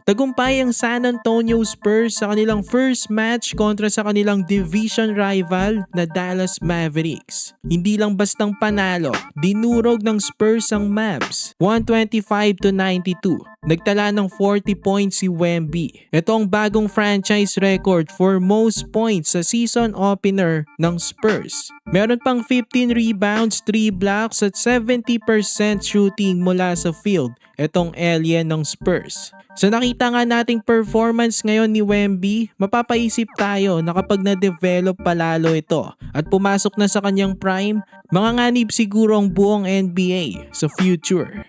Tagumpay ang San Antonio Spurs sa kanilang first match kontra sa kanilang division rival na Dallas Mavericks. Hindi lang bastang panalo, dinurog ng Spurs ang Mavs, 125-92. Nagtala ng 40 points si Wemby. Ito ang bagong franchise record for most points sa season opener ng Spurs. Meron pang 15 rebounds, 3 blocks at 70% shooting mula sa field. Itong alien ng Spurs. Sa nakita nga nating performance ngayon ni Wemby, mapapaisip tayo na kapag na-develop palalo ito at pumasok na sa kanyang prime, manganganib siguro ang buong NBA sa future.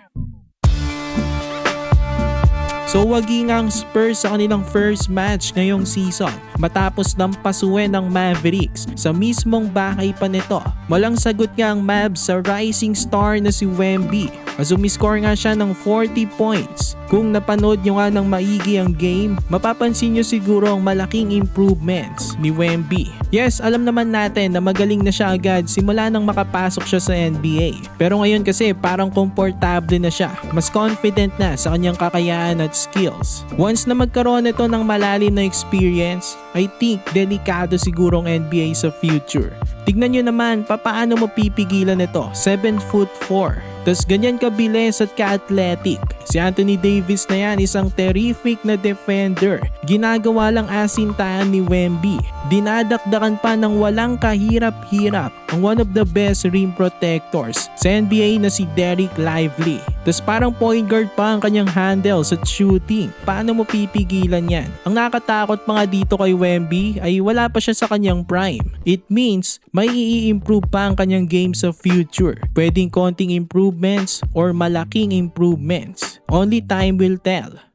So wagi nga ang Spurs sa kanilang first match ngayong season matapos lampasuin ng Mavericks sa mismong bahay pa nito. Walang sagot nga ang Mavs sa rising star na si Wemby as umiscore nga siya ng 40 points. Kung napanood nyo nga ng maigi ang game, mapapansin nyo siguro ang malaking improvements ni Wemby. Yes, alam naman natin na magaling na siya agad simula nang makapasok siya sa NBA. Pero ngayon kasi parang komportable na siya. Mas confident na sa kanyang kakayahan at skills. Once na magkaroon ito ng malalim na experience, I think delikado siguro ang NBA sa future. Tignan nyo naman paano mo pipigilan ito, 7'4". Tas ganyan kabilis at ka-athletic. Si Anthony Davis na yan isang terrific na defender. Ginagawa lang asintahan ni Wemby. Dinadakdakan pa ng walang kahirap-hirap ang one of the best rim protectors sa NBA na si Dereck Lively. Tas parang point guard pa ang kanyang handles at shooting. Paano mo pipigilan yan? Ang nakatakot pa nga dito kay Wemby ay wala pa siya sa kanyang prime. It means may i-improve pa ang kanyang game sa future. Pwedeng konting improvements or malaking improvements. Only time will tell.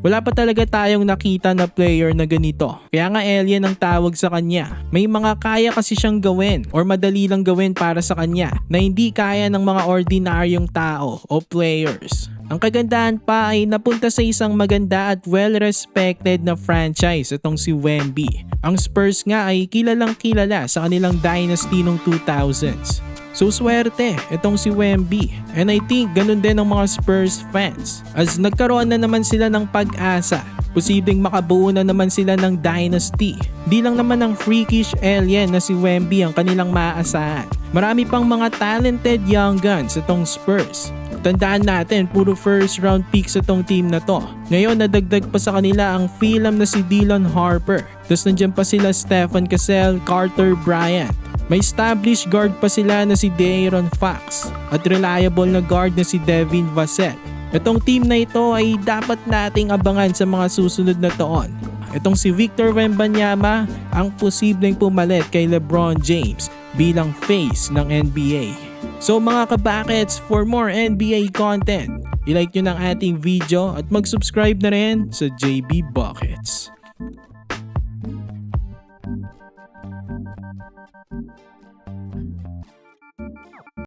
Wala pa talaga tayong nakita na player na ganito. Kaya nga alien ang tawag sa kanya. May mga kaya kasi siyang gawin or madali lang gawin para sa kanya na hindi kaya ng mga ordinaryong tao o players. Ang kagandahan pa ay napunta sa isang maganda at well-respected na franchise itong si Wemby. Ang Spurs nga ay kilalang kilala sa kanilang dynasty noong 2000s. So swerte itong si Wemby and I think ganun din ang mga Spurs fans as nagkaroon na naman sila ng pag-asa. Posibleng makabuo na naman sila ng dynasty. Di lang naman ang freakish alien na si Wemby ang kanilang maaasahan. Marami pang mga talented young guns itong Spurs. Tandaan natin, puro first round picks itong team na to. Ngayon, nadagdag pa sa kanila ang film na si Dylan Harper. Tapos nandiyan pa sila Stephen Cassell, Carter Bryant. May established guard pa sila na si De'Aaron Fox at reliable na guard na si Devin Vassell. Itong team na ito ay dapat nating abangan sa mga susunod na taon. Itong si Victor Wembanyama ang posibleng pumalit kay LeBron James bilang face ng NBA. So mga kabakets, for more NBA content, i-like nyo ng ating video at mag-subscribe na rin sa JB Buckets.